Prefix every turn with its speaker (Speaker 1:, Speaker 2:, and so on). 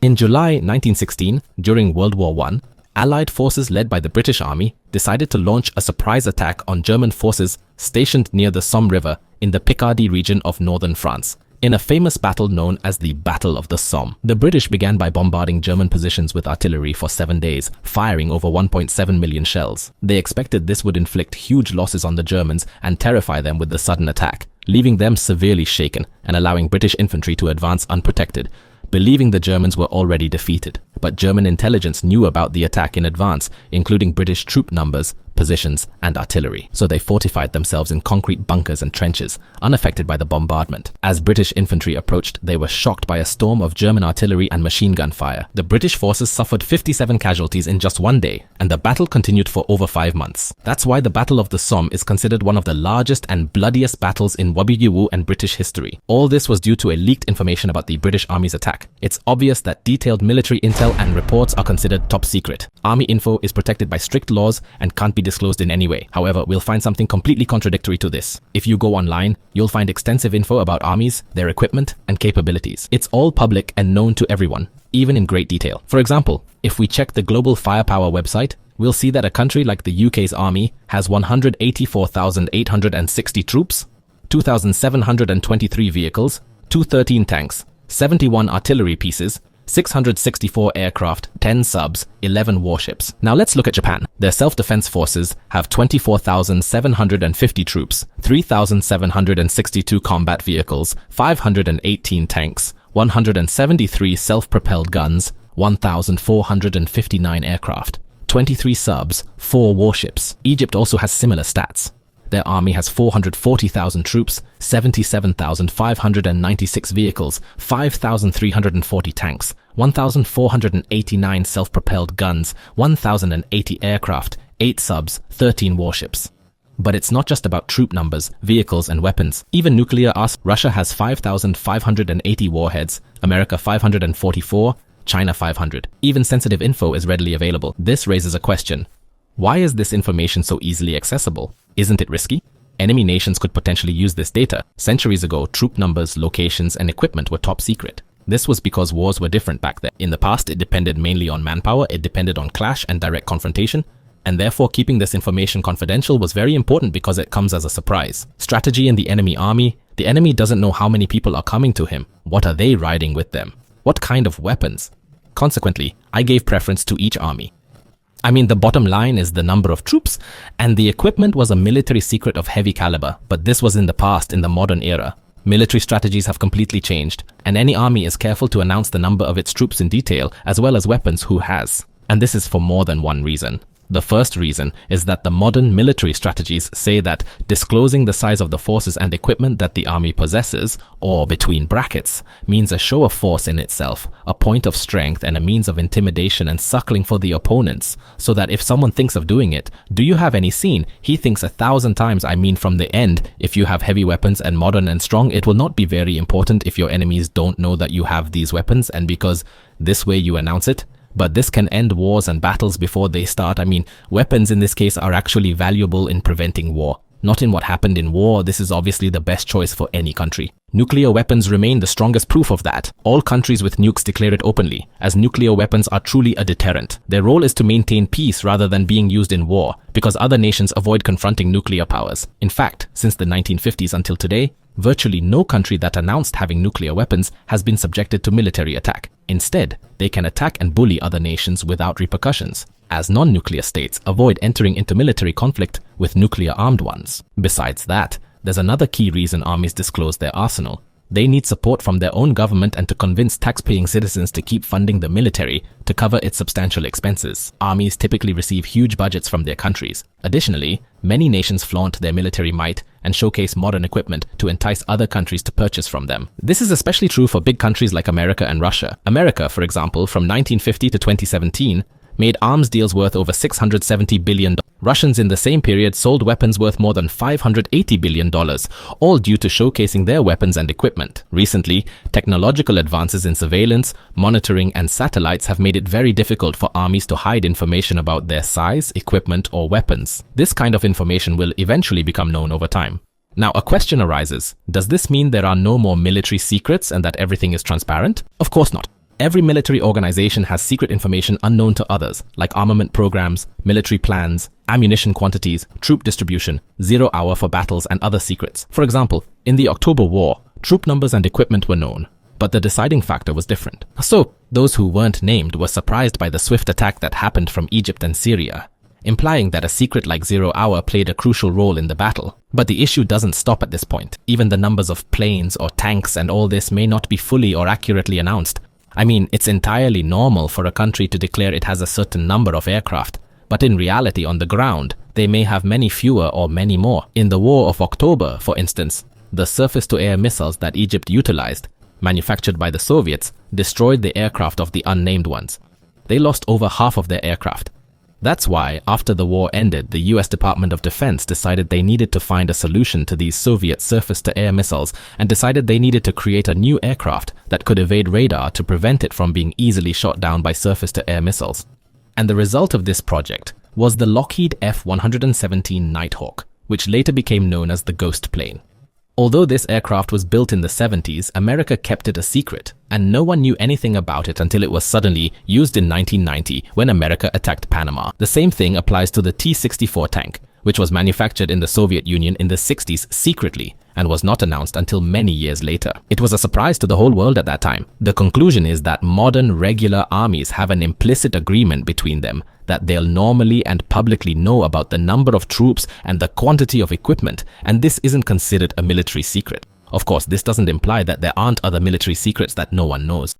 Speaker 1: In July 1916, during World War I, Allied forces led by the British Army decided to launch a surprise attack on German forces stationed near the Somme River in the Picardy region of northern France, in a famous battle known as the Battle of the Somme. The British began by bombarding German positions with artillery for 7 days, firing over 1.7 million shells. They expected this would inflict huge losses on the Germans and terrify them with the sudden attack, leaving them severely shaken and allowing British infantry to advance unprotected, believing the Germans were already defeated. But German intelligence knew about the attack in advance, including British troop numbers, positions, and artillery. So they fortified themselves in concrete bunkers and trenches, unaffected by the bombardment. As British infantry approached, they were shocked by a storm of German artillery and machine gun fire. The British forces suffered 57 casualties in just 1 day, and the battle continued for over 5 months. That's why the Battle of the Somme is considered one of the largest and bloodiest battles in WW and British history. All this was due to a leaked information about the British Army's attack. It's obvious that detailed military intel and reports are considered top secret. Army info is protected by strict laws and can't be disclosed in any way. However, we'll find something completely contradictory to this. If you go online, you'll find extensive info about armies, their equipment, and capabilities. It's all public and known to everyone, even in great detail. For example, if we check the Global Firepower website, we'll see that a country like the UK's army has 184,860 troops, 2,723 vehicles, 213 tanks, 71 artillery pieces, 664 aircraft, 10 subs, 11 warships. Now let's look at Japan. Their self-defense forces have 24,750 troops, 3,762 combat vehicles, 518 tanks, 173 self-propelled guns, 1,459 aircraft, 23 subs, 4 warships. Egypt also has similar stats. Their army has 440,000 troops, 77,596 vehicles, 5,340 tanks, 1,489 self-propelled guns, 1,080 aircraft, 8 subs, 13 warships. But it's not just about troop numbers, vehicles, and weapons. Even nuclear arsenals. Russia has 5,580 warheads, America 544, China 500. Even sensitive info is readily available. This raises a question. Why is this information so easily accessible? Isn't it risky? Enemy nations could potentially use this data. Centuries ago, troop numbers, locations, and equipment were top secret. This was because wars were different back then. In the past, it depended mainly on manpower, it depended on clash and direct confrontation, and therefore keeping this information confidential was very important because it comes as a surprise. Strategy in the enemy army. The enemy doesn't know how many people are coming to him. What are they riding with them? What kind of weapons? Consequently, I gave preference to each army. I mean, the bottom line is the number of troops, and the equipment was a military secret of heavy caliber, but this was in the past. In the modern era, military strategies have completely changed, and any army is careful to announce the number of its troops in detail, as well as weapons who has. And this is for more than one reason. The first reason is that the modern military strategies say that disclosing the size of the forces and equipment that the army possesses, or between brackets, means a show of force in itself, a point of strength and a means of intimidation and suckling for the opponents, so that if someone thinks of doing it, do you have any scene? He thinks 1,000 times. I mean, from the end, if you have heavy weapons and modern and strong, it will not be very important if your enemies don't know that you have these weapons, and because this way you announce it. But this can end wars and battles before they start. I mean, weapons in this case are actually valuable in preventing war, not in what happened in war. This is obviously the best choice for any country. Nuclear weapons remain the strongest proof of that. All countries with nukes declare it openly, as nuclear weapons are truly a deterrent. Their role is to maintain peace rather than being used in war, because other nations avoid confronting nuclear powers. In fact, since the 1950s until today, virtually no country that announced having nuclear weapons has been subjected to military attack. Instead, they can attack and bully other nations without repercussions, as non-nuclear states avoid entering into military conflict with nuclear-armed ones. Besides that, there's another key reason armies disclose their arsenal. They need support from their own government and to convince tax-paying citizens to keep funding the military to cover its substantial expenses. Armies typically receive huge budgets from their countries. Additionally, many nations flaunt their military might and showcase modern equipment to entice other countries to purchase from them. This is especially true for big countries like America and Russia. America, for example, from 1950 to 2017, made arms deals worth over $670 billion. Russians in the same period sold weapons worth more than $580 billion, all due to showcasing their weapons and equipment. Recently, technological advances in surveillance, monitoring, and satellites have made it very difficult for armies to hide information about their size, equipment, or weapons. This kind of information will eventually become known over time. Now, a question arises. Does this mean there are no more military secrets and that everything is transparent? Of course not. Every military organization has secret information unknown to others, like armament programs, military plans, ammunition quantities, troop distribution, 0 hour for battles, and other secrets. For example, in the October War, troop numbers and equipment were known, but the deciding factor was different. So, those who weren't named were surprised by the swift attack that happened from Egypt and Syria, implying that a secret like 0 hour played a crucial role in the battle. But the issue doesn't stop at this point. Even the numbers of planes or tanks and all this may not be fully or accurately announced. I mean, it's entirely normal for a country to declare it has a certain number of aircraft, but in reality on the ground, they may have many fewer or many more. In the War of October, for instance, the surface-to-air missiles that Egypt utilized, manufactured by the Soviets, destroyed the aircraft of the unnamed ones. They lost over half of their aircraft. That's why, after the war ended, the US Department of Defense decided they needed to find a solution to these Soviet surface-to-air missiles and decided they needed to create a new aircraft that could evade radar to prevent it from being easily shot down by surface-to-air missiles. And the result of this project was the Lockheed F-117 Nighthawk, which later became known as the Ghost plane. Although this aircraft was built in the 70s, America kept it a secret, and no one knew anything about it until it was suddenly used in 1990 when America attacked Panama. The same thing applies to the T-64 tank, which was manufactured in the Soviet Union in the 60s secretly and was not announced until many years later. It was a surprise to the whole world at that time. The conclusion is that modern regular armies have an implicit agreement between them that they'll normally and publicly know about the number of troops and the quantity of equipment, and this isn't considered a military secret. Of course, this doesn't imply that there aren't other military secrets that no one knows.